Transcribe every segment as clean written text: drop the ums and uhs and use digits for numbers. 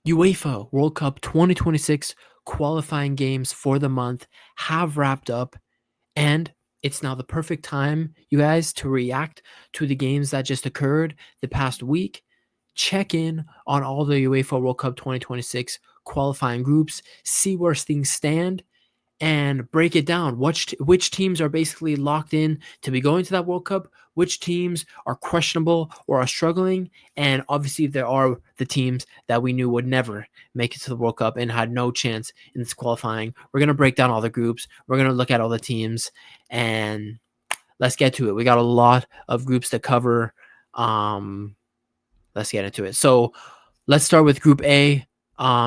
UEFA World Cup 2026 qualifying games for the month have wrapped up, and it's now the perfect time, you guys, to react to the games that just occurred the past week. Check in on all the UEFA World Cup 2026 qualifying groups, see where things stand, and break it down. Which teams are basically locked in to be going to that World Cup, which teams are questionable or are struggling, and obviously there are the teams that we knew would never make it to the World Cup and had no chance in this qualifying. We're gonna break down all the groups. We're gonna look at all the teams, and let's get to it. We got a lot of groups to cover. Let's get into it. So let's start with Group A.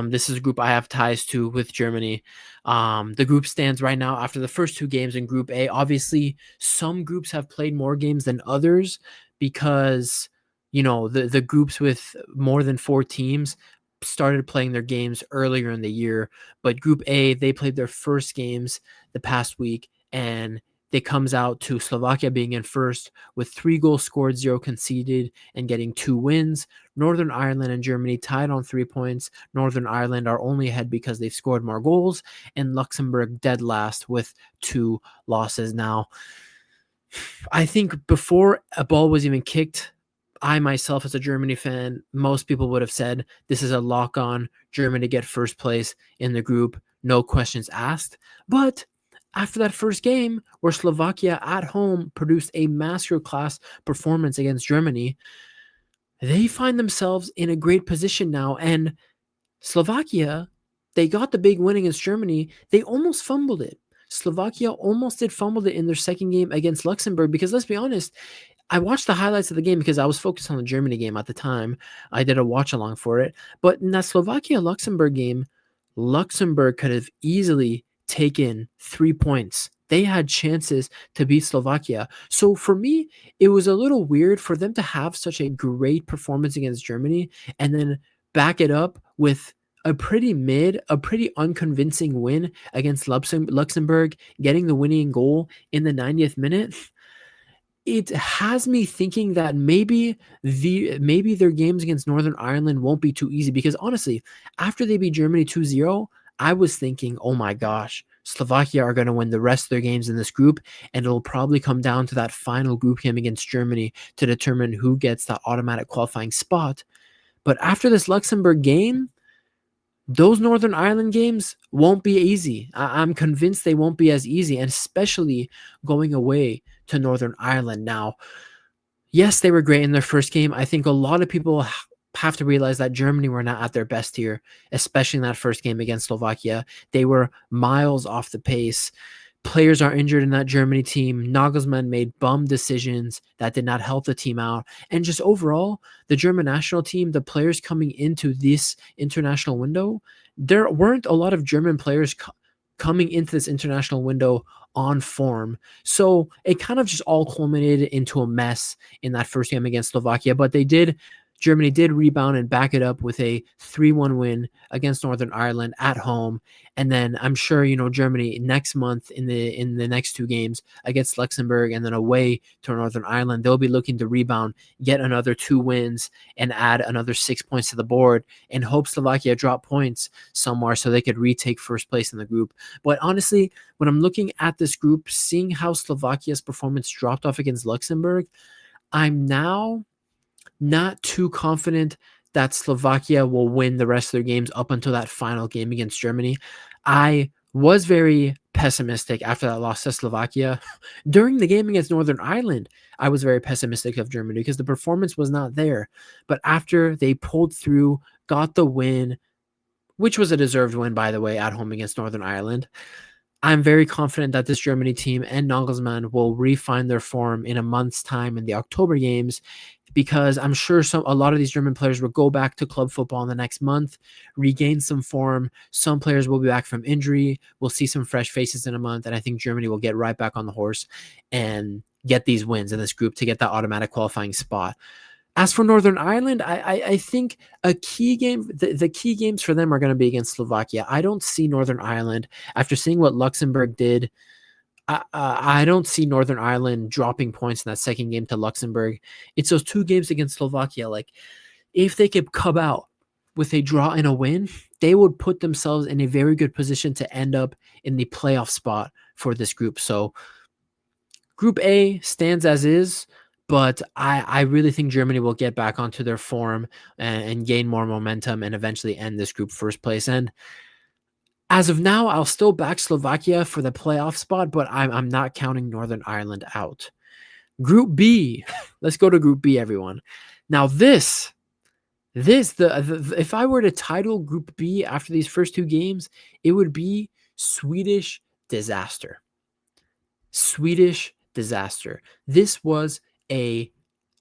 This is a group I have ties to with Germany. The group stands right now after the first two games in Group A. Obviously, some groups have played more games than others because the groups with more than four teams started playing their games earlier in the year. But Group A, they played their first games the past week, and it comes out to Slovakia being in first with 3 goals scored, 0 conceded, and getting 2 wins. Northern Ireland and Germany tied on 3 points. Northern Ireland are only ahead because they've scored more goals, and Luxembourg dead last with 2 losses. Now, I think before a ball was even kicked, I myself, as a Germany fan, most people would have said this is a lock on Germany to get first place in the group, no questions asked. But after that first game, where Slovakia at home produced a masterclass performance against Germany, they find themselves in a great position now. And Slovakia, they got the big win against Germany. They almost fumbled it. Slovakia almost did fumble it in their second game against Luxembourg because, let's be honest, I watched the highlights of the game because I was focused on the Germany game at the time. I did a watch along for it. But in that Slovakia-Luxembourg game, Luxembourg could have easily taken 3 points. They had chances to beat Slovakia. So for me, it was a little weird for them to have such a great performance against Germany and then back it up with a pretty unconvincing win against Luxembourg, getting the winning goal in the 90th minute. It has me thinking that maybe their games against Northern Ireland won't be too easy, because honestly, after they beat Germany 2-0, I was thinking, oh my gosh, Slovakia are going to win the rest of their games in this group, and it'll probably come down to that final group game against Germany to determine who gets that automatic qualifying spot. But after this Luxembourg game, those Northern Ireland games won't be easy. I'm convinced they won't be as easy, and especially going away to Northern Ireland. Now, yes, they were great in their first game. I think a lot of people have to realize that Germany were not at their best here, especially in that first game against Slovakia. They were miles off the pace. Players are injured in that Germany team. Nagelsmann made bum decisions that did not help the team out. And just overall, the German national team, the players coming into this international window, there weren't a lot of German players coming into this international window on form. So it kind of just all culminated into a mess in that first game against Slovakia. But Germany did rebound and back it up with a 3-1 win against Northern Ireland at home. And then I'm sure, Germany next month in the next 2 games against Luxembourg and then away to Northern Ireland, they'll be looking to rebound, get another 2 wins and add another 6 points to the board and hope Slovakia drop points somewhere so they could retake first place in the group. But honestly, when I'm looking at this group, seeing how Slovakia's performance dropped off against Luxembourg, I'm now not too confident that Slovakia will win the rest of their games up until that final game against Germany. I was very pessimistic after that loss to Slovakia. During the game against Northern Ireland, I was very pessimistic of Germany because the performance was not there. But after they pulled through, got the win, which was a deserved win, by the way, at home against Northern Ireland, I'm very confident that this Germany team and Nagelsmann will refine their form in a month's time in the October games, because I'm sure a lot of these German players will go back to club football in the next month, regain some form. Some players will be back from injury. We'll see some fresh faces in a month, and I think Germany will get right back on the horse and get these wins in this group to get that automatic qualifying spot. As for Northern Ireland, I think a key game, the key games for them are going to be against Slovakia. I don't see Northern Ireland, after seeing what Luxembourg did, I don't see Northern Ireland dropping points in that second game to Luxembourg. It's those 2 games against Slovakia. Like, if they could come out with a draw and a win, they would put themselves in a very good position to end up in the playoff spot for this group. So Group A stands as is, but I really think Germany will get back onto their form and gain more momentum and eventually end this group first place. And as of now, I'll still back Slovakia for the playoff spot, but I'm not counting Northern Ireland out. Group B, let's go to Group B, everyone. Now if I were to title Group B after these first two games, it would be Swedish disaster. Swedish disaster. This was a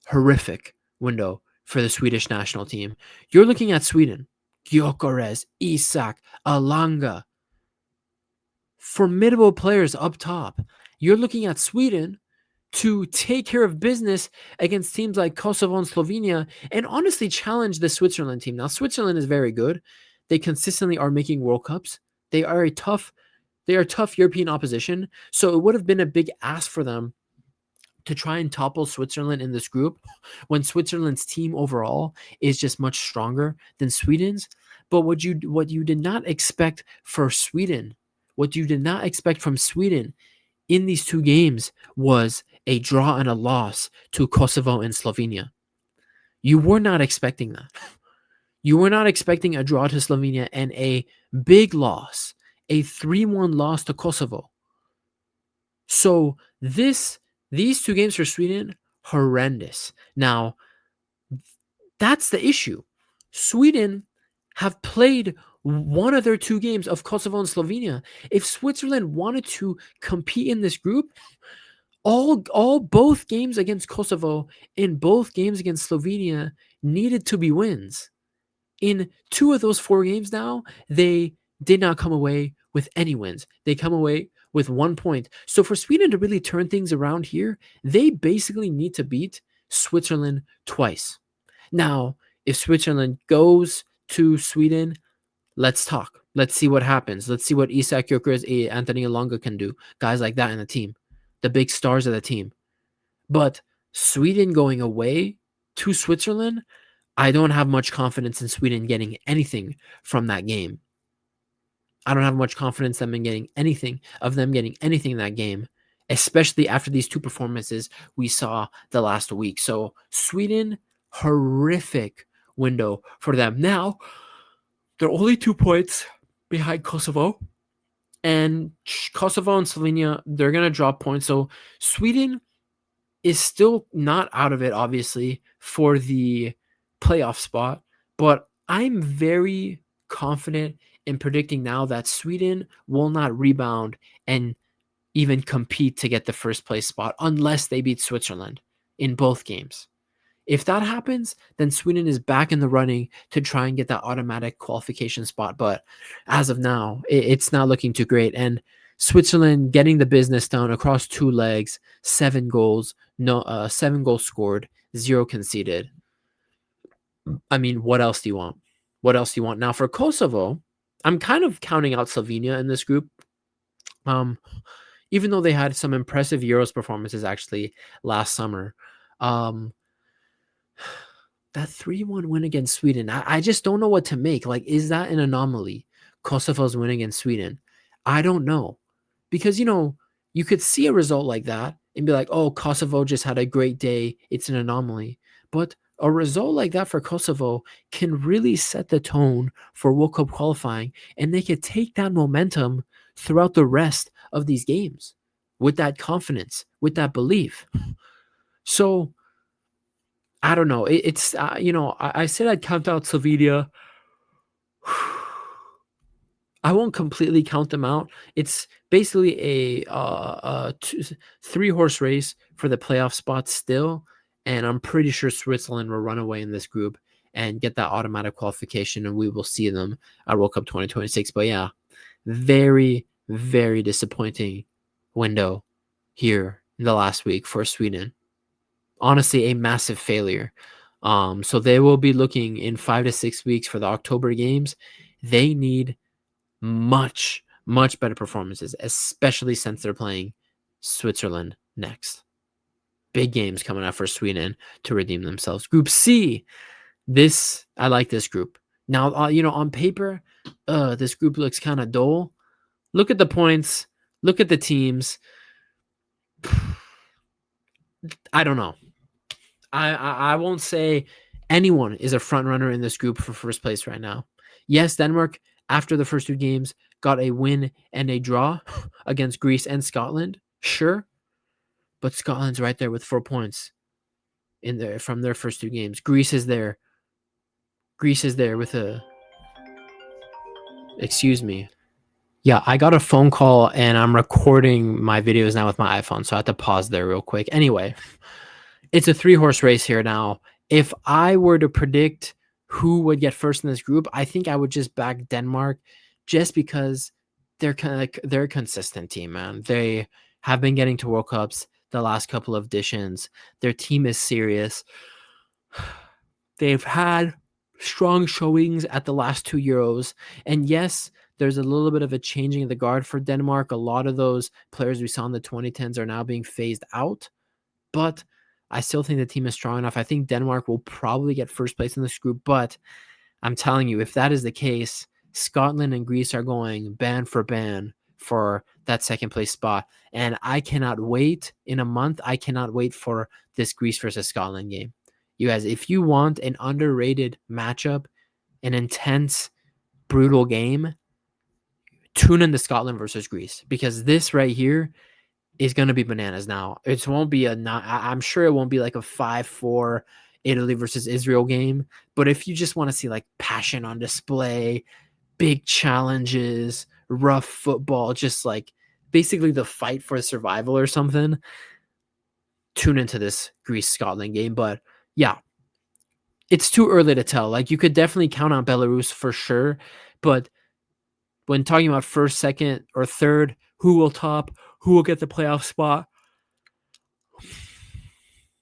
horrific window for the Swedish national team. You're looking at Sweden. Gyökeres, Isak, Alanga. Formidable players up top. You're looking at Sweden to take care of business against teams like Kosovo and Slovenia and honestly challenge the Switzerland team. Now, Switzerland is very good. They consistently are making World Cups. They are tough European opposition. So it would have been a big ask for them to try and topple Switzerland in this group when Switzerland's team overall is just much stronger than Sweden's. But what you did not expect for Sweden, what you did not expect from Sweden in these two games was a draw and a loss to Kosovo and Slovenia. You were not expecting that. You were not expecting a draw to Slovenia and a big loss, a 3-1 loss to Kosovo. So these two games for Sweden, horrendous. Now, that's the issue. Sweden have played one of their two games of Kosovo and Slovenia. If Switzerland wanted to compete in this group, both games against Kosovo and both games against Slovenia needed to be wins. In two of those four games now, they did not come away with any wins. They come away with 1 point. So for Sweden to really turn things around here, they basically need to beat Switzerland twice. Now, if Switzerland goes to Sweden, let's talk. Let's see what happens. Let's see what Isak Gyökeres, Anthony Elanga can do. Guys like that in the team. The big stars of the team. But Sweden going away to Switzerland, I don't have much confidence in Sweden getting anything from that game. I don't have much confidence in them getting anything in that game, especially after these two performances we saw the last week. So Sweden, horrific window for them. Now, they're only 2 points behind Kosovo. And Kosovo and Slovenia, they're going to drop points. So Sweden is still not out of it, obviously, for the playoff spot. But I'm very confident in predicting now that Sweden will not rebound and even compete to get the first place spot unless they beat Switzerland in both games. If that happens, then Sweden is back in the running to try and get that automatic qualification spot. But as of now, it's not looking too great. And Switzerland getting the business done across 2 legs, 7 goals, 7 goals scored, 0 conceded. I mean, what else do you want? What else do you want? Now for Kosovo, I'm kind of counting out Slovenia in this group. Even though they had some impressive Euros performances actually last summer. That 3-1 win against Sweden, I just don't know what to make. Like, is that an anomaly? Kosovo's win against Sweden? I don't know. Because, you could see a result like that and be like, oh, Kosovo just had a great day. It's an anomaly. But a result like that for Kosovo can really set the tone for World Cup qualifying, and they could take that momentum throughout the rest of these games with that confidence, with that belief. So, I don't know. It's I said I'd count out Slovenia. I won't completely count them out. It's basically a 3-horse race for the playoff spot still, and I'm pretty sure Switzerland will run away in this group and get that automatic qualification, and we will see them at World Cup 2026. But yeah, very, very disappointing window here in the last week for Sweden. Honestly, a massive failure. So they will be looking in 5 to 6 weeks for the October games. They need much, much better performances, especially since they're playing Switzerland next. Big games coming up for Sweden to redeem themselves. Group C. I like this group. Now, on paper, this group looks kind of dull. Look at the points. Look at the teams. I don't know. I won't say anyone is a front runner in this group for first place right now. Yes, Denmark, after the first two games, got a win and a draw against Greece and Scotland. Sure, but Scotland's right there with 4 points in there from their first two games. Greece is there. Greece is there with a. Excuse me. Yeah, I got a phone call and I'm recording my videos now with my iPhone, so I have to pause there real quick. Anyway, it's a 3-horse race here now. If I were to predict who would get first in this group, I think I would just back Denmark just because they're a consistent team, man. They have been getting to World Cups the last couple of editions. Their team is serious. They've had strong showings at the last 2 Euros. And yes, there's a little bit of a changing of the guard for Denmark. A lot of those players we saw in the 2010s are now being phased out. But I still think the team is strong enough. I think Denmark will probably get first place in this group. But I'm telling you, if that is the case, Scotland and Greece are going band for band for that second place spot. And I cannot wait in a month. I cannot wait for this Greece versus Scotland game. You guys, if you want an underrated matchup, an intense, brutal game, tune in to Scotland versus Greece, because this right here is going to be bananas now. It won't be I'm sure it won't be like a 5-4 Italy versus Israel game. But if you just want to see like passion on display, big challenges, rough football, just like basically the fight for survival or something, tune into this Greece-Scotland game. But yeah, it's too early to tell. Like, you could definitely count on Belarus for sure. But when talking about first, second, or third, who will top, who will get the playoff spot,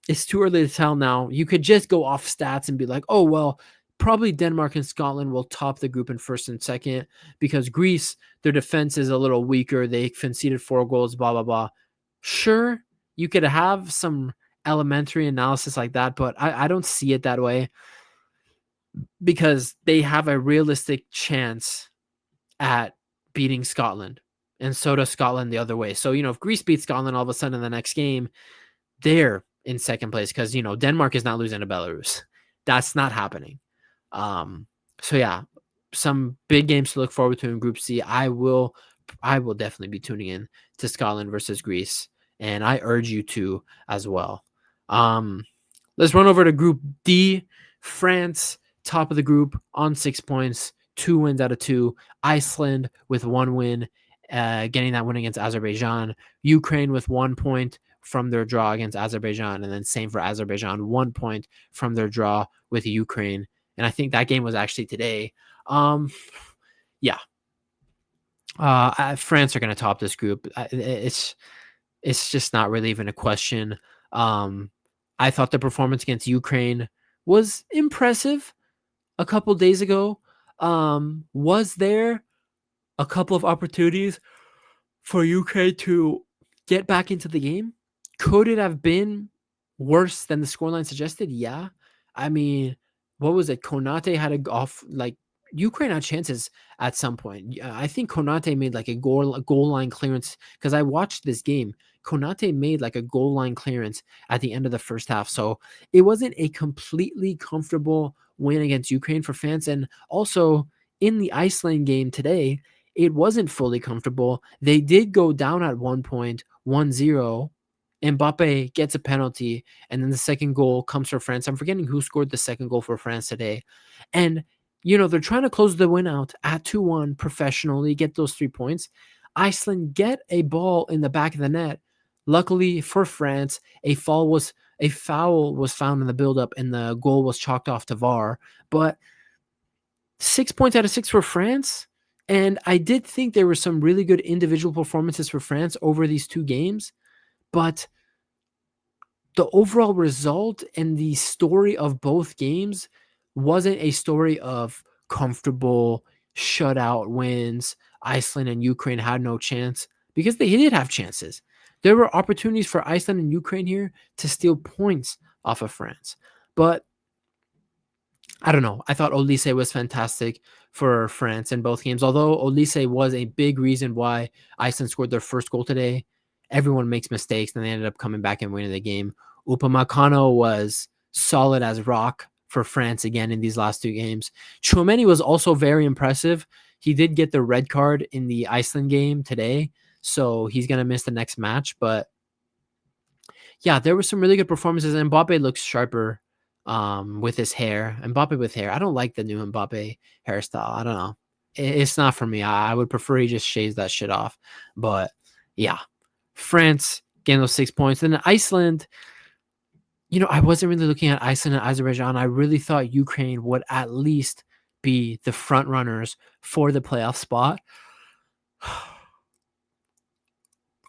it's too early to tell now. You could just go off stats and be like, oh, well, probably Denmark and Scotland will top the group in first and second because Greece, their defense is a little weaker. They conceded 4 goals, blah, blah, blah. Sure, you could have some elementary analysis like that, but I don't see it that way because they have a realistic chance at beating Scotland. And so does Scotland the other way. So, if Greece beats Scotland all of a sudden in the next game, they're in second place because, Denmark is not losing to Belarus. That's not happening. So yeah, some big games to look forward to in Group C. I will definitely be tuning in to Scotland versus Greece, and I urge you to as well. Let's run over to Group D. France, top of the group on 6 points, 2 wins out of 2. Iceland with 1 win, getting that win against Azerbaijan. Ukraine with 1 point from their draw against Azerbaijan, and then same for Azerbaijan, 1 point from their draw with Ukraine. And I think that game was actually today. Yeah. France are going to top this group. It's just not really even a question. I thought the performance against Ukraine was impressive a couple days ago. Was there a couple of opportunities for Ukraine to get back into the game? Could it have been worse than the scoreline suggested? Yeah. I mean, what was it? Konate had Ukraine had chances at some point. I think Konate made like a goal line clearance because I watched this game. Konate made like a goal line clearance at the end of the first half. So it wasn't a completely comfortable win against Ukraine for fans. And also in the Iceland game today, it wasn't fully comfortable. They did go down at 1 point, 1-0. Mbappe gets a penalty, and then the second goal comes for France. I'm forgetting who scored the second goal for France today. And, they're trying to close the win out at 2-1 professionally, get those 3 points. Iceland get a ball in the back of the net. Luckily for France, a foul was found in the buildup, and the goal was chalked off to VAR. But 6 points out of 6 for France. And I did think there were some really good individual performances for France over these 2 games. But the overall result and the story of both games wasn't a story of comfortable shutout wins. Iceland and Ukraine had no chance because they did have chances. There were opportunities for Iceland and Ukraine here to steal points off of France. But I don't know. I thought Olise was fantastic for France in both games. Although Olise was a big reason why Iceland scored their first goal today, everyone makes mistakes and they ended up coming back and winning the game. Upamecano was solid as rock for France again in these last two games. Tchouameni was also very impressive. He did get the red card in the Iceland game today, so he's going to miss the next match. But yeah, there were some really good performances. And Mbappe looks sharper with his hair. Mbappe with hair. I don't like the new Mbappe hairstyle. I don't know. It's not for me. I would prefer he just shaves that shit off. But yeah, France getting those 6 points. And then Iceland, I wasn't really looking at Iceland and Azerbaijan. I really thought Ukraine would at least be the front runners for the playoff spot.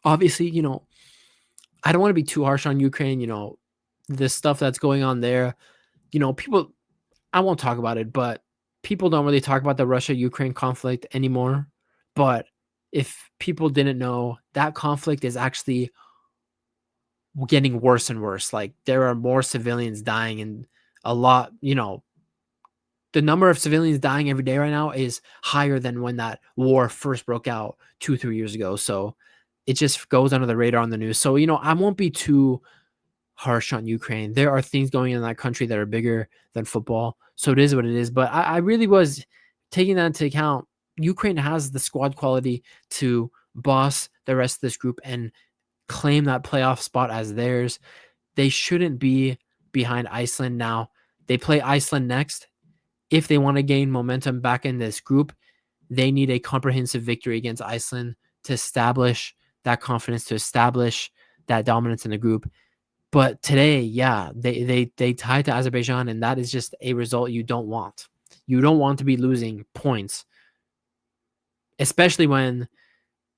Obviously, I don't want to be too harsh on Ukraine. The stuff that's going on there, people, I won't talk about it, but people don't really talk about the Russia-Ukraine conflict anymore. But if people didn't know, that conflict is actually getting worse and worse. Like, there are more civilians dying, and a lot, the number of civilians dying every day right now is higher than when that war first broke out 2-3 years ago. So it just goes under the radar on the news. So, I won't be too harsh on Ukraine. There are things going in that country that are bigger than football. So it is what it is. But I really was taking that into account. Ukraine has the squad quality to boss the rest of this group and claim that playoff spot as theirs. They shouldn't be behind Iceland now. They play Iceland next. If they want to gain momentum back in this group, they need a comprehensive victory against Iceland to establish that confidence, to establish that dominance in the group. But today, yeah, they tied to Azerbaijan, and that is just a result you don't want. You don't want to be losing points, especially when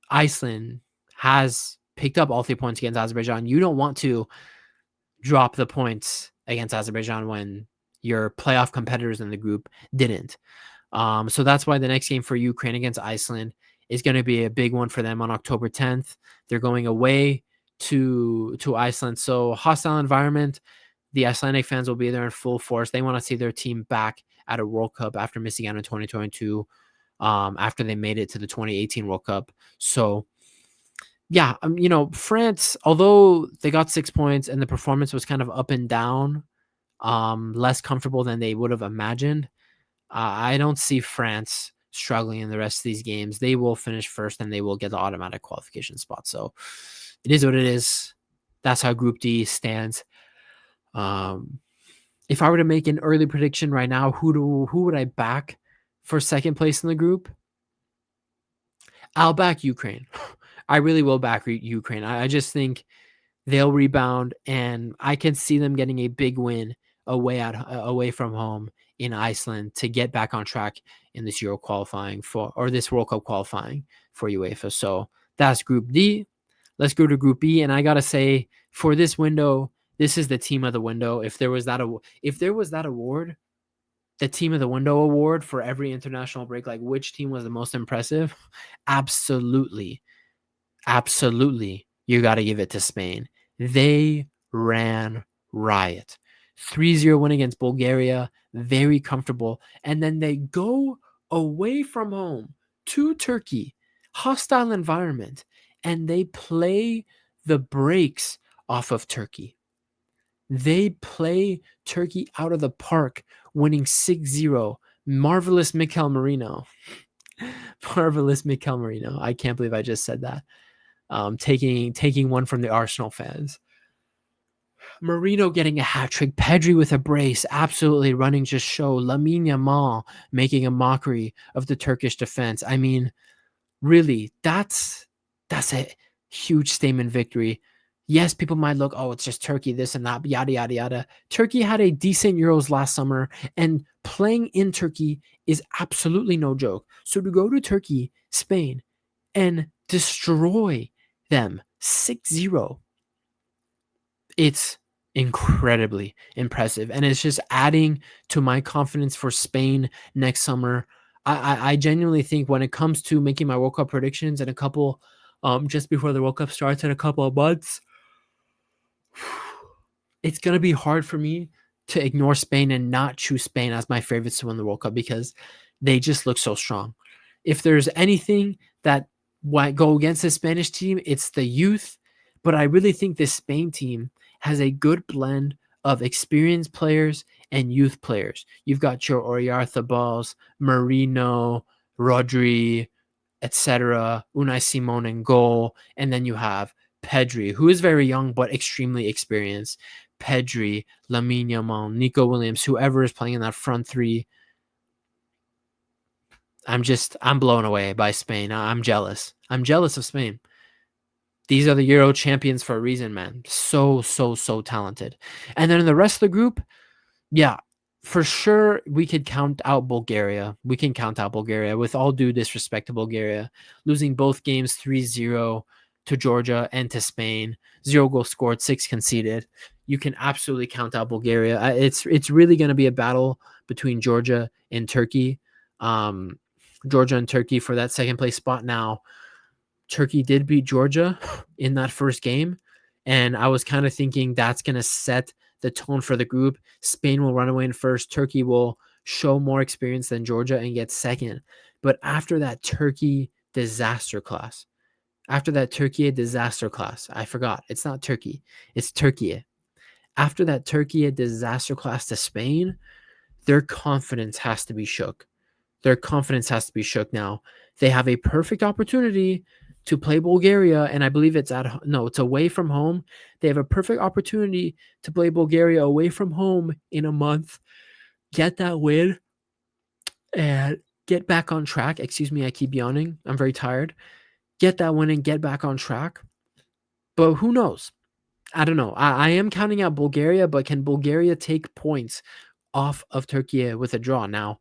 Iceland has picked up all 3 points against Azerbaijan. You don't want to drop the points against Azerbaijan when your playoff competitors in the group didn't. So that's why the next game for Ukraine against Iceland is going to be a big one for them on October 10th. They're going away to Iceland. So hostile environment. The Icelandic fans will be there in full force. They want to see their team back at a World Cup after missing out in 2022, after they made it to the 2018 World Cup. So yeah, France, although they got 6 points and the performance was kind of up and down, less comfortable than they would have imagined, I don't see France struggling in the rest of these games. They will finish first and they will get the automatic qualification spot. So it is what it is. That's how Group D stands. If I were to make an early prediction right now, who would I back for second place in the group? I'll back Ukraine. I really will back Ukraine. I just think they'll rebound, and I can see them getting a big win away from home in Iceland to get back on track in this Euro qualifying this World Cup qualifying for UEFA. So that's Group D. Let's go to Group B, and I gotta say, for this window, this is the team of the window. If there was that award, the team of the window award for every international break, like which team was the most impressive, absolutely, you got to give it to Spain. They ran riot. 3-0 win against Bulgaria, very comfortable. And then they go away from home to Turkey, hostile environment, and they play the brakes off of Turkey. They play Turkey out of the park, winning 6-0. Marvelous Mikel Merino. Marvelous Mikel Merino. I can't believe I just said that. Taking one from the Arsenal fans. Marino getting a hat trick. Pedri with a brace. Absolutely running just show. Lamine Yamal making a mockery of the Turkish defense. I mean, really, that's a huge statement victory. Yes, people might look, oh, it's just Turkey, this and that, yada, yada, yada. Turkey had a decent Euros last summer, and playing in Turkey is absolutely no joke. So to go to Turkey, Spain, and destroy them 6-0, it's incredibly impressive. And it's just adding to my confidence for Spain next summer. I genuinely think when it comes to making my World Cup predictions in a couple, just before the World Cup starts in a couple of months, it's going to be hard for me to ignore Spain and not choose Spain as my favorites to win the World Cup because they just look so strong. If there's anything that might go against the Spanish team, it's the youth. But I really think this Spain team has a good blend of experienced players and youth players. You've got your Oyarzabals, Marino, Rodri, etc., Unai Simon in goal, and then you have Pedri, who is very young but extremely experienced. Pedri, Lamine Yamal, Nico Williams, whoever is playing in that front three. I'm blown away by Spain. I'm jealous. I'm jealous of Spain. These are the Euro champions for a reason, man. So talented. And then in the rest of the group, yeah, for sure we could count out Bulgaria. We can count out Bulgaria with all due disrespect to Bulgaria, losing both games 3-0 to Georgia and to Spain. 0 goals scored, 6 conceded. You can absolutely count out Bulgaria. It's really going to be a battle between Georgia and Turkey. Georgia and Turkey for that second place spot now. Turkey did beat Georgia in that first game, and I was kind of thinking that's going to set the tone for the group. Spain will run away in first. Turkey will show more experience than Georgia and get second. But after that Turkey disaster class, I forgot. It's not Turkey. It's Turkey. After that Turkey disaster class to Spain, their confidence has to be shook. Now. They have a perfect opportunity to play Bulgaria, and I believe it's away from home. They have a perfect opportunity to play Bulgaria away from home in a month, get that win, and get back on track. Excuse me, I keep yawning. I'm very tired. Get that win and get back on track. But who knows? I don't know. I am counting out Bulgaria, but can Bulgaria take points off of Turkey with a draw? Now,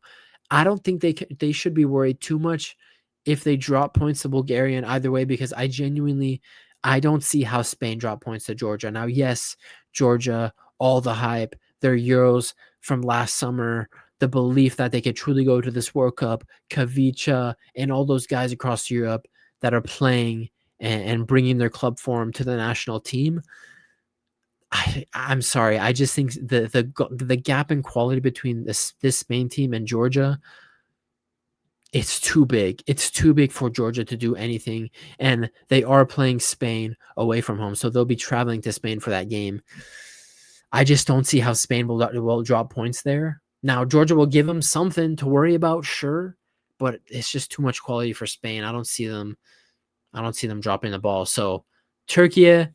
I don't think they should be worried too much if they drop points to Bulgaria in either way, because I don't see how Spain drop points to Georgia. Now, yes, Georgia, all the hype, their Euros from last summer, the belief that they could truly go to this World Cup, Kavicha, and all those guys across Europe that are playing and bringing their club form to the national team. I'm sorry. I just think the gap in quality between this Spain team and Georgia, it's too big. It's too big for Georgia to do anything. And they are playing Spain away from home, so they'll be traveling to Spain for that game. I just don't see how Spain will drop points there. Now, Georgia will give them something to worry about, sure, but it's just too much quality for Spain. I don't see them dropping the ball. So Turkey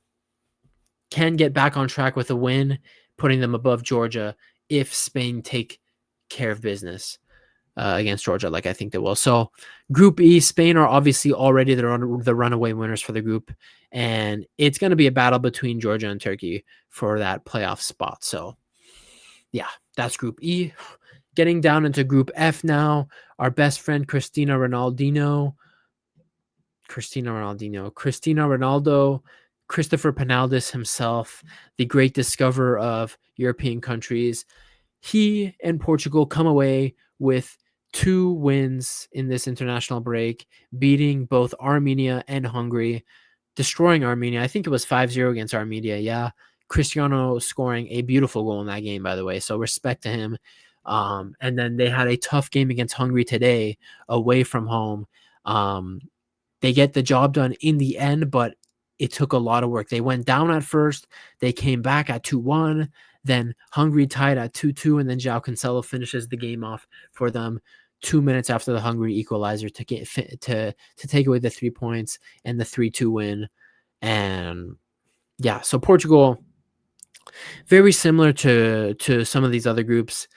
can get back on track with a win, putting them above Georgia if Spain take care of business against Georgia, like I think they will. So Group E, Spain are obviously already the runaway winners for the group, and it's going to be a battle between Georgia and Turkey for that playoff spot. So yeah, that's Group E. Getting down into Group F now, our best friend Cristiano Ronaldo, Christopher Penaldes himself, the great discoverer of European countries. He and Portugal come away with 2 wins in this international break, beating both Armenia and Hungary, destroying Armenia. I think it was 5-0 against Armenia. Yeah. Cristiano scoring a beautiful goal in that game, by the way. So respect to him. And then they had a tough game against Hungary today away from home. They get the job done in the end, but it took a lot of work. They went down at first. They came back at 2-1. Then Hungary tied at 2-2, and then João Cancelo finishes the game off for them 2 minutes after the Hungary equalizer to take away the 3 points and the 3-2 win. And yeah, so Portugal, very similar to some of these other groups,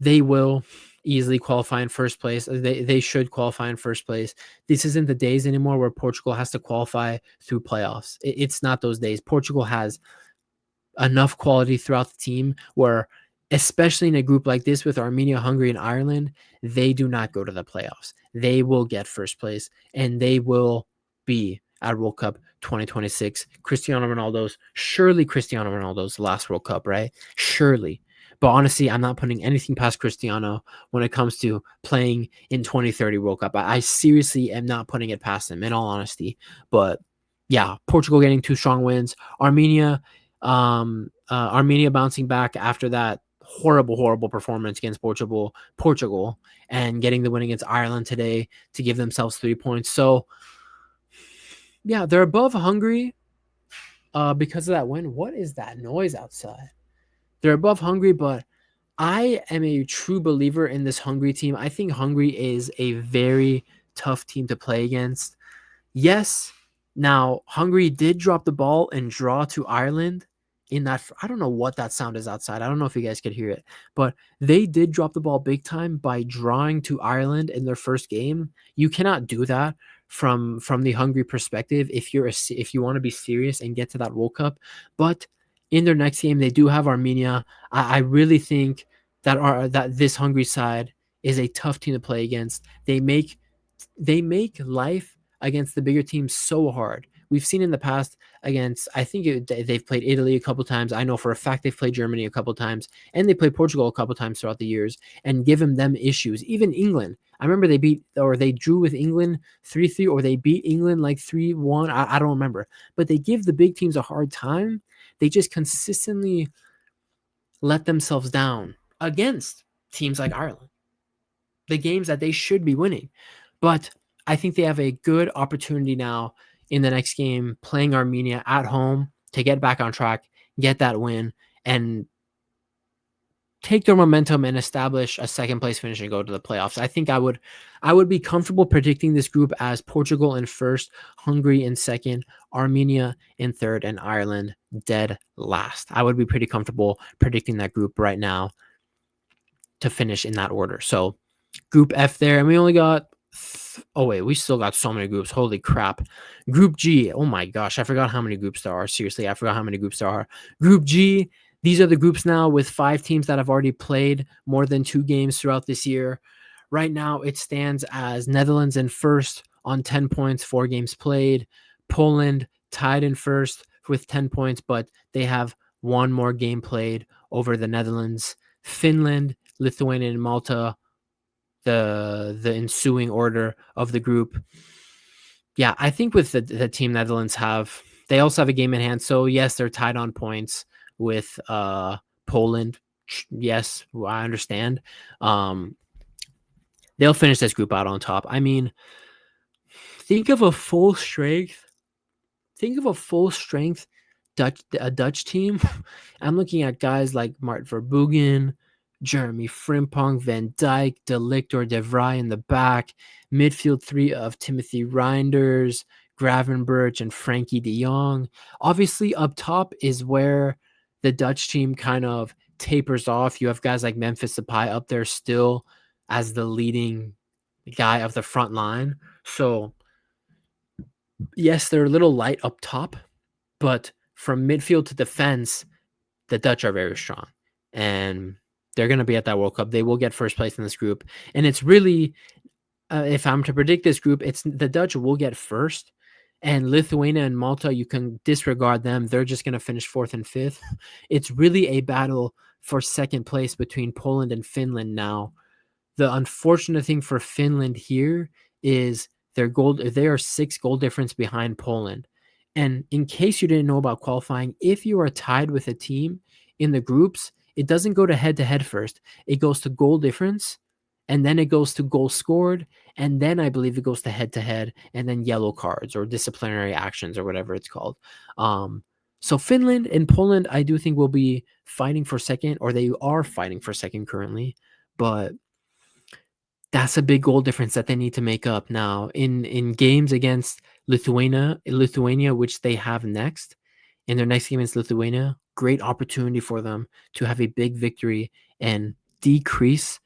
they will easily qualify in first place. They should qualify in first place. This isn't the days anymore where Portugal has to qualify through playoffs. It's not those days. Portugal has enough quality throughout the team where, especially in a group like this with Armenia, Hungary, and Ireland, they do not go to the playoffs. They will get first place, and they will be at World Cup 2026. Surely Cristiano Ronaldo's last World Cup, right? Surely. But honestly, I'm not putting anything past Cristiano when it comes to playing in 2030 World Cup. I seriously am not putting it past him, in all honesty. But yeah, Portugal getting 2 strong wins. Armenia bouncing back after that horrible performance against Portugal, and getting the win against Ireland today to give themselves 3 points. So yeah, they're above Hungary because of that win. What is that noise outside? They're above Hungary, but I am a true believer in this Hungary team. I think Hungary is a very tough team to play against. Yes, now Hungary did drop the ball and draw to Ireland in that. I don't know what that sound is outside. I don't know if you guys could hear it, but they did drop the ball big time by drawing to Ireland in their first game. You cannot do that from the Hungary perspective if you want to be serious and get to that World Cup. But in their next game, they do have Armenia. I really think that this Hungary side is a tough team to play against. They make life against the bigger teams so hard. We've seen in the past against, I think they've played Italy a couple times. I know for a fact they've played Germany a couple times, and they played Portugal a couple times throughout the years and given them issues. Even England. I remember they drew with England 3-3, or they beat England like 3-1. I don't remember. But they give the big teams a hard time. They just consistently let themselves down against teams like Ireland, the games that they should be winning. But I think they have a good opportunity now in the next game playing Armenia at home to get back on track, get that win, and take their momentum and establish a second place finish and go to the playoffs. I think I would be comfortable predicting this group as Portugal in first, Hungary in second, Armenia in third, and Ireland dead last. I would be pretty comfortable predicting that group right now to finish in that order. So Group F there, and we only got we still got so many groups. Holy crap. Group G. Oh my gosh, I forgot how many groups there are. Seriously, I forgot how many groups there are. Group G, these are the groups now with 5 teams that have already played more than 2 games throughout this year. Right now, it stands as Netherlands in first on 10 points, 4 games played. Poland tied in first with 10 points, but they have 1 more game played over the Netherlands. Finland, Lithuania, and Malta, the ensuing order of the group. Yeah, I think with the team Netherlands they also have a game in hand. So yes, they're tied on points with Poland. Yes, I understand. They'll finish this group out on top. I mean, think of a full strength Dutch team. I'm looking at guys like Mart Verbruggen, Jeremy Frimpong, Van Dijk, De Ligt or De Vrij in the back, midfield 3 of Timothy Reinders, Gravenberch, and Frankie de Jong. Obviously, up top is where the Dutch team kind of tapers off. You have guys like Memphis Depay up there still as the leading guy of the front line. So, yes, they're a little light up top, but from midfield to defense, the Dutch are very strong. And they're going to be at that World Cup. They will get first place in this group. And it's really, if I'm to predict this group, it's the Dutch will get first. And Lithuania and Malta, you can disregard them. They're just going to finish 4th and 5th. It's really a battle for second place between Poland and Finland now. The unfortunate thing for Finland here is they are 6 goal difference behind Poland. And in case you didn't know about qualifying, if you are tied with a team in the groups, it doesn't go to head first. It goes to goal difference, and then it goes to goal scored, and then I believe it goes to head, and then yellow cards or disciplinary actions or whatever it's called. So Finland and Poland, I do think will be fighting for second, or they are fighting for second currently, but that's a big goal difference that they need to make up now in games against Lithuania, which they have next. In their next game against Lithuania, great opportunity for them to have a big victory and decrease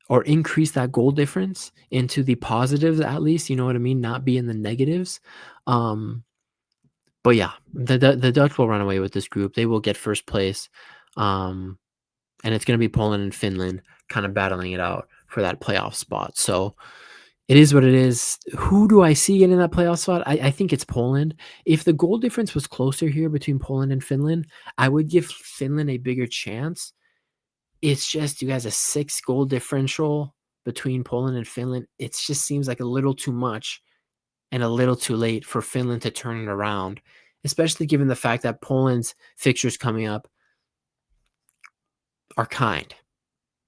or increase that goal difference into the positives, at least, you know what I mean? Not be in the negatives. But yeah, the Dutch will run away with this group. They will get first place. And it's going to be Poland and Finland kind of battling it out for that playoff spot. So it is what it is. Who do I see getting that playoff spot? I think it's Poland. If the goal difference was closer here between Poland and Finland, I would give Finland a bigger chance. It's just you guys a 6 goal differential between Poland and Finland. It just seems like a little too much and a little too late for Finland to turn it around, especially given the fact that Poland's fixtures coming up are kind.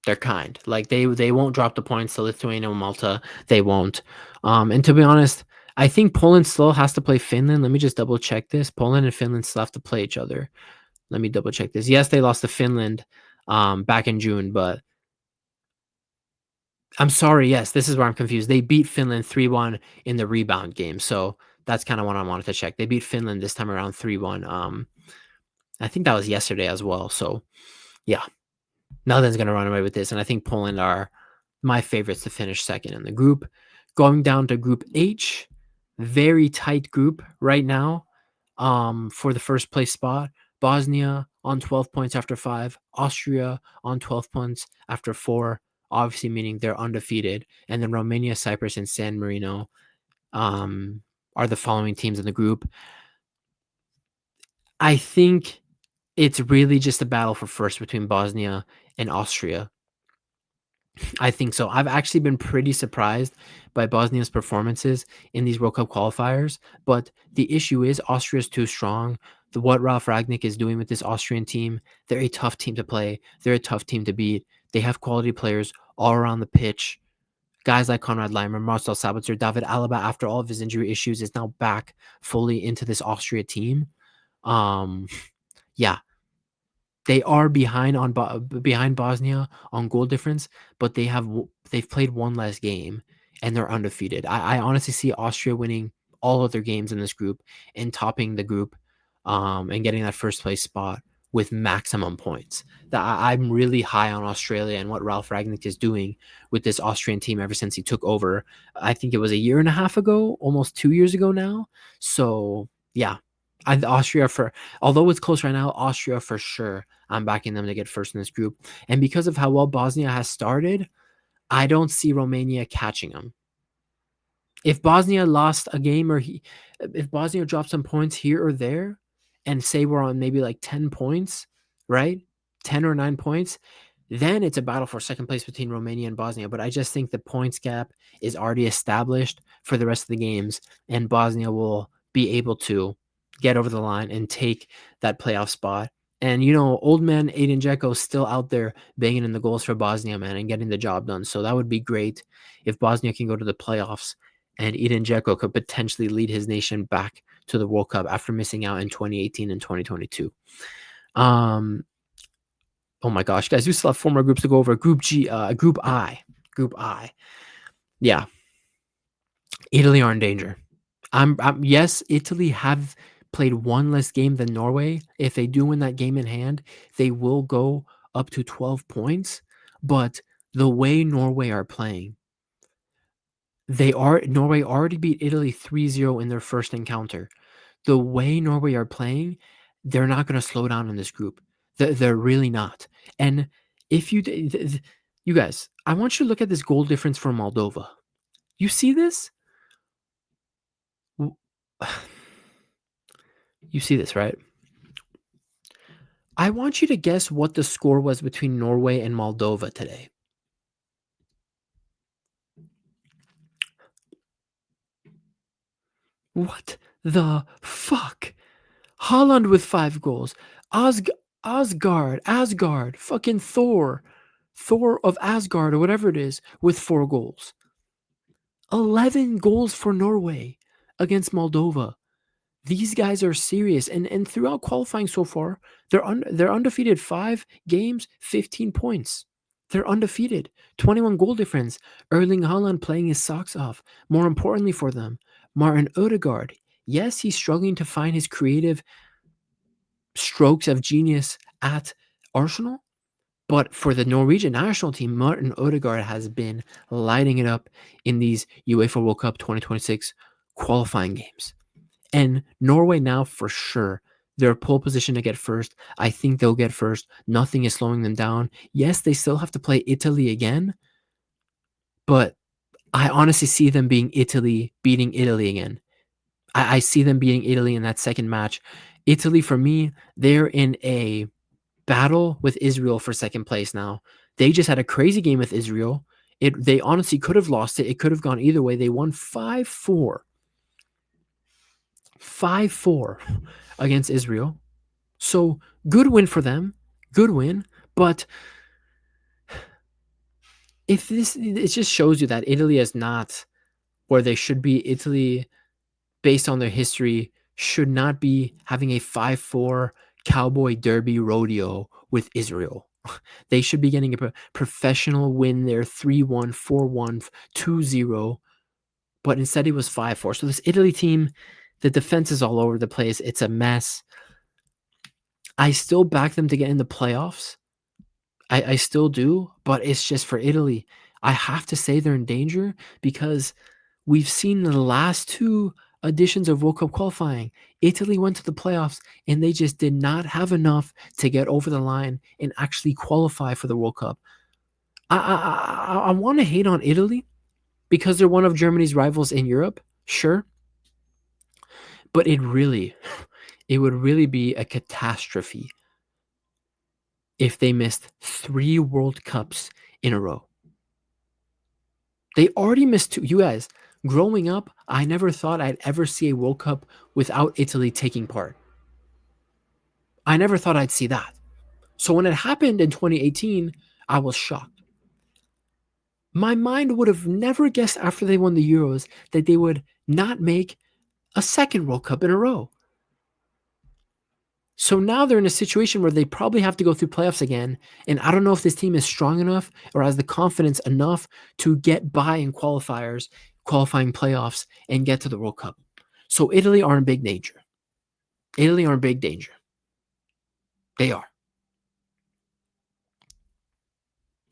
They're kind. Like they won't drop the points to Lithuania and Malta. They won't. And to be honest, I think Poland still has to play Finland. Let me just double check this. Poland and Finland still have to play each other. Let me double check this. Yes, they lost to Finland back in June, but I'm sorry. Yes, this is where I'm confused. They beat Finland 3-1 in the rebound game. So that's kind of what I wanted to check. They beat Finland this time around 3-1. I think that was yesterday as well. So yeah, nothing's going to run away with this. And I think Poland are my favorites to finish second in the group. Going down to Group H, very tight group right now for the first place spot. Bosnia on 12 points after 5. Austria on 12 points after 4, obviously meaning they're undefeated. And then Romania, Cyprus, and San Marino are the following teams in the group. I think it's really just a battle for first between Bosnia and Austria. I think so. I've actually been pretty surprised by Bosnia's performances in these World Cup qualifiers, but the issue is Austria's too strong. What Ralf Ragnick is doing with this Austrian team, they're a tough team to play. They're a tough team to beat. They have quality players all around the pitch. Guys like Konrad Leimer, Marcel Sabitzer, David Alaba, after all of his injury issues, is now back fully into this Austria team. Yeah, they are behind Bosnia on goal difference, but they've played one less game and they're undefeated. I honestly see Austria winning all of their games in this group and topping the group, and getting that first place spot with maximum points. I'm really high on Australia and what Ralf Ragnick is doing with this Austrian team ever since he took over. I think it was a year and a half ago, almost 2 years ago now. So yeah, Austria although it's close right now, Austria for sure. I'm backing them to get first in this group. And because of how well Bosnia has started, I don't see Romania catching them. If Bosnia lost a game if Bosnia dropped some points here or there, and say we're on maybe like 10 points, right? 10 or 9 points, then it's a battle for second place between Romania and Bosnia. But I just think the points gap is already established for the rest of the games, and Bosnia will be able to get over the line and take that playoff spot. And, old man Aiden Dzeko is still out there banging in the goals for Bosnia, man, and getting the job done. So that would be great if Bosnia can go to the playoffs and Edin Dzeko could potentially lead his nation back to the World Cup after missing out in 2018 and 2022. Oh my gosh, guys, we still have 4 more groups to go over. Group I. Yeah, Italy are in danger. Yes, Italy have played one less game than Norway. If they do win that game in hand, they will go up to 12 points. But the way Norway are playing, Norway already beat Italy 3-0 in their first encounter. The way Norway are playing, they're not going to slow down in this group. They're really not. And if you guys, I want you to look at this goal difference for Moldova. You see this? You see this, right? I want you to guess what the score was between Norway and Moldova today. What the fuck? Holland with 5 goals. Asgard, fucking Thor of Asgard or whatever it is with 4 goals. 11 goals for Norway against Moldova. These guys are serious, and throughout qualifying so far, they're undefeated 5 games, 15 points. They're undefeated. 21 goal difference. Erling Haaland playing his socks off. More importantly for them, Martin Odegaard. Yes, he's struggling to find his creative strokes of genius at Arsenal, but for the Norwegian national team, Martin Odegaard has been lighting it up in these UEFA World Cup 2026 qualifying games. And Norway now for sure, they're pole position to get first. I think they'll get first. Nothing is slowing them down. Yes, they still have to play Italy again, but I honestly see them beating Italy again. I see them beating Italy in that second match. Italy, for me, they're in a battle with Israel for second place now. They just had a crazy game with Israel. They honestly could have lost it. It could have gone either way. They won 5-4. 5-4 against Israel. So good win for them. Good win. But If this it just shows you that Italy is not where they should be. Italy, based on their history, should not be having a 5-4 cowboy derby rodeo with Israel. They should be getting a professional win there 3-1, 4-1, 2-0, but instead it was 5-4. So this Italy team, the defense is all over the place. It's a mess. I still back them to get in the playoffs. I still do, but it's just for Italy. I have to say they're in danger because we've seen the last two editions of World Cup qualifying. Italy went to the playoffs and they just did not have enough to get over the line and actually qualify for the World Cup. I want to hate on Italy because they're one of Germany's rivals in Europe, sure, but it would really be a catastrophe if they missed 3 World Cups in a row. They already missed 2. You guys, growing up, I never thought I'd ever see a World Cup without Italy taking part. I never thought I'd see that. So when it happened in 2018, I was shocked. My mind would have never guessed after they won the Euros that they would not make a second World Cup in a row. So now they're in a situation where they probably have to go through playoffs again. And I don't know if this team is strong enough or has the confidence enough to get by in qualifiers, qualifying playoffs, and get to the World Cup. So Italy are in big danger. Italy are in big danger. They are.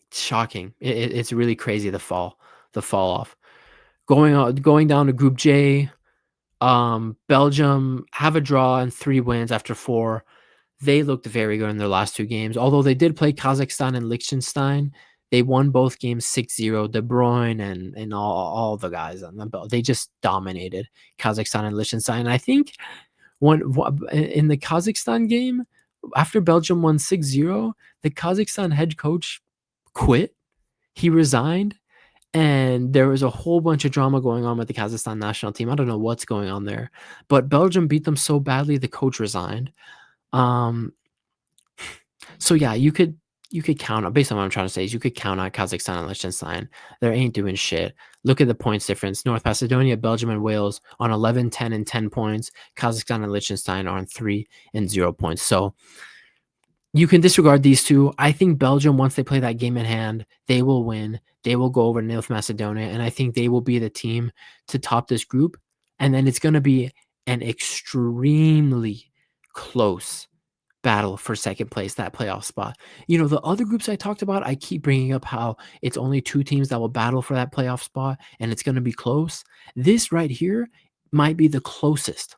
It's shocking. It's really crazy the fall off. Going down to Group J, Belgium have a draw and 3 wins after 4. They looked very good in their last 2 games. Although they did play Kazakhstan and Liechtenstein, they won both games 6-0. De Bruyne and all the guys on the belt. They just dominated Kazakhstan and Liechtenstein. And I think in the Kazakhstan game, after Belgium won 6-0, the Kazakhstan head coach quit. He resigned. And there was a whole bunch of drama going on with the Kazakhstan national team. I don't know what's going on there, but Belgium beat them so badly the coach resigned. Um, so yeah, you could count on, based on what I'm trying to say is you could count on Kazakhstan and Liechtenstein. They ain't doing shit. Look at the points difference. North Macedonia, Belgium, and Wales on 11, 10, and 10 points. Kazakhstan and Liechtenstein are on 3 and 0 points. So you can disregard these two. I think Belgium, once they play that game in hand, they will win. They will go over North Macedonia, and I think they will be the team to top this group. And then it's going to be an extremely close battle for second place, that playoff spot. You know, the other groups I talked about, I keep bringing up how it's only 2 teams that will battle for that playoff spot, and it's going to be close. This right here might be the closest.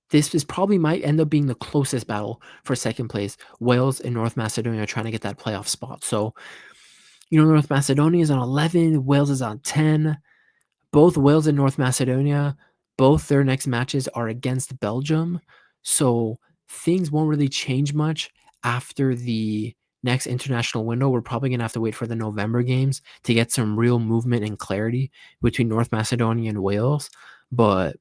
This is probably might end up being the closest battle for second place. Wales and North Macedonia are trying to get that playoff spot. So, you know, North Macedonia is on 11, Wales is on 10. Both Wales and North Macedonia, both their next matches are against Belgium. So things won't really change much after the next international window. We're probably going to have to wait for the November games to get some real movement and clarity between North Macedonia and Wales. But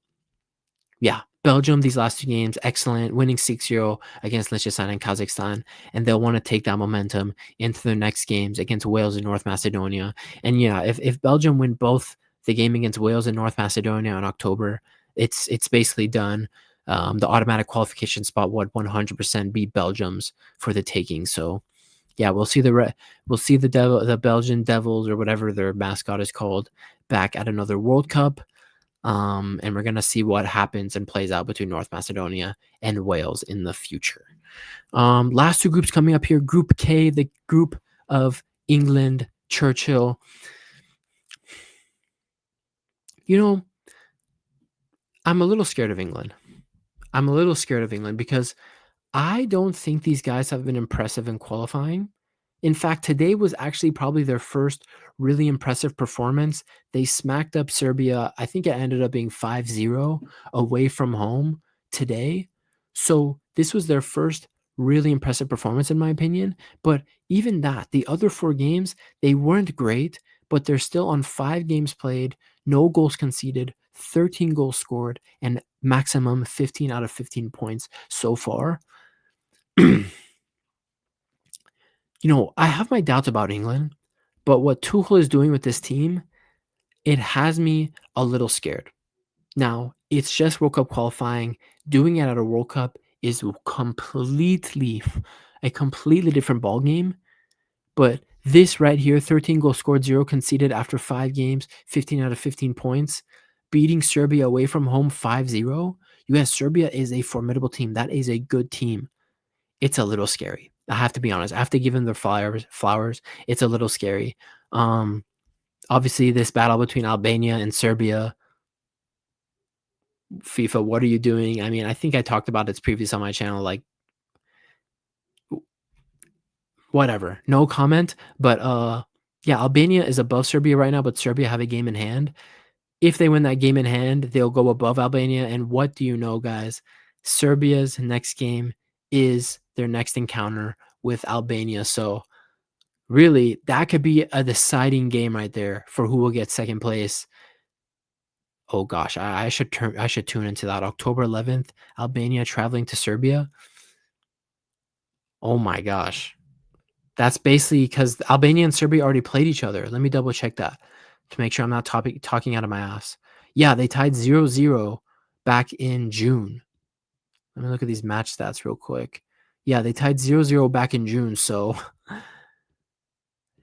yeah, Belgium, these last 2 games, excellent, winning 6-0 against Liechtenstein and Kazakhstan, and they'll want to take that momentum into their next games against Wales and North Macedonia. And yeah, if Belgium win both the game against Wales and North Macedonia in October, it's basically done. The automatic qualification spot would 100% be Belgium's for the taking. So yeah, we'll see the Belgian Devils, or whatever their mascot is called, back at another World Cup. And we're gonna see what happens and plays out between North Macedonia and Wales in the future. Last 2 groups coming up here. Group K, the group of England, Churchill. You know, I'm a little scared of England. Because I don't think these guys have been impressive in qualifying. In fact, today was actually probably their first really impressive performance. They smacked up Serbia. I think it ended up being 5-0 away from home today. So this was their first really impressive performance, in my opinion. But even that, the other 4 games, they weren't great, but they're still on 5 games played, no goals conceded, 13 goals scored, and maximum 15 out of 15 points so far. You know, I have my doubts about England. But what Tuchel is doing with this team, it has me a little scared. Now, it's just World Cup qualifying. Doing it at a World Cup is a completely different ball game. But this right here, 13 goals scored, 0 conceded after 5 games, 15 out of 15 points, beating Serbia away from home 5-0. US Serbia is a formidable team. That is a good team. It's a little scary. I have to be honest. I have to give them their flowers. It's a little scary. Um, Obviously, this battle between Albania and Serbia, FIFA, what are you doing? I mean, I think I talked about this previous on my channel. Like, whatever, no comment. But yeah, Albania is above Serbia right now, but Serbia have a game in hand. If they win that game in hand, they'll go above Albania. And what do you know, guys? Serbia's next game is their next encounter with Albania. So really, that could be a deciding game right there for who will get second place. Oh gosh, I should tune into that. October 11th, Albania traveling to Serbia. Oh my gosh. That's basically because Albania and Serbia already played each other. Let me double check that to make sure I'm not talking out of my ass. Yeah, they tied 0-0 back in June. Let me look at these match stats real quick. Yeah, they tied 0-0 back in June. So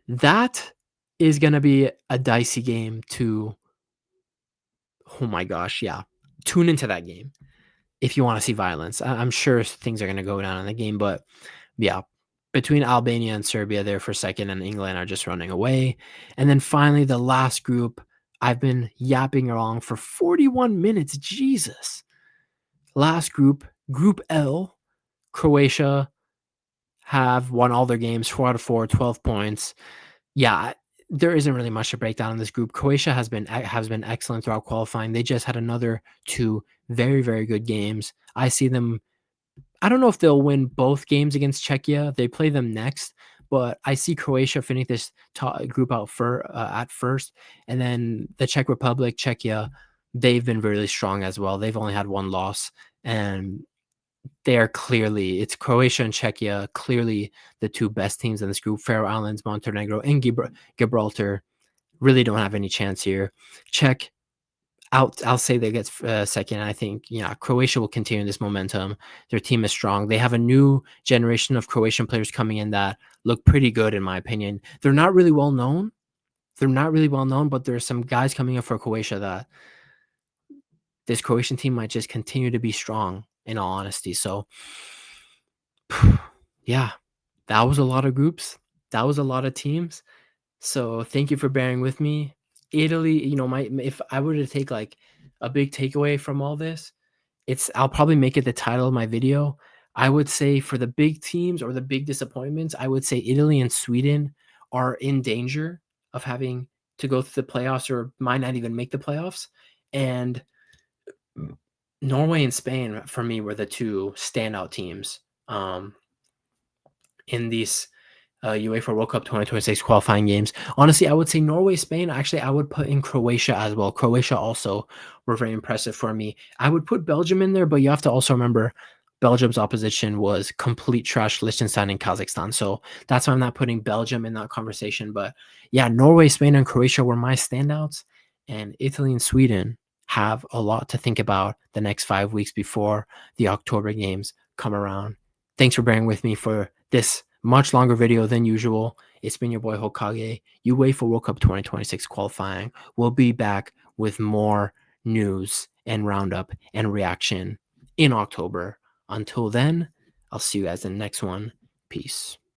that is going to be a dicey game to, oh my gosh, yeah. Tune into that game if you want to see violence. I'm sure things are going to go down in the game, but yeah, between Albania and Serbia there for second, and England are just running away. And then finally, the last group, I've been yapping along for 41 minutes. Jesus. Last group, Group L, Croatia have won all their games, 4 out of 4, 12 points. Yeah, there isn't really much to break down in this group. Croatia has been excellent throughout qualifying. They just had another 2 very, very good games. I see them, I don't know if they'll win both games against Czechia. They play them next, but I see Croatia finishing this group out at first, and then the Czech Republic, Czechia, they've been really strong as well. They've only had 1 loss, and they are clearly, it's Croatia and Czechia, clearly the 2 best teams in this group. Faroe Islands, Montenegro, and Gibraltar really don't have any chance here. Czech, I'll say they get second. I think, yeah, Croatia will continue this momentum. Their team is strong. They have a new generation of Croatian players coming in that look pretty good, in my opinion. They're not really well known. But there's some guys coming up for Croatia that this Croatian team might just continue to be strong, in all honesty. So, yeah, that was a lot of groups. That was a lot of teams. So thank you for bearing with me. Italy, if I were to take like a big takeaway from all this, I'll probably make it the title of my video. I would say for the big teams or the big disappointments, I would say Italy and Sweden are in danger of having to go through the playoffs or might not even make the playoffs. And Norway and Spain for me were the 2 standout teams in these UEFA World Cup 2026 qualifying games. Honestly, I would say Norway, Spain. Actually, I would put in Croatia as well. Croatia also were very impressive for me. I would put Belgium in there, but you have to also remember Belgium's opposition was complete trash, Liechtenstein and Kazakhstan. So that's why I'm not putting Belgium in that conversation. But yeah, Norway, Spain, and Croatia were my standouts. And Italy and Sweden have a lot to think about the next 5 weeks before the October games come around. Thanks for bearing with me for this much longer video than usual. It's been your boy Hokage. UEFA World Cup 2026 qualifying. We'll be back with more news and roundup and reaction in October. Until then, I'll see you guys in the next one. Peace.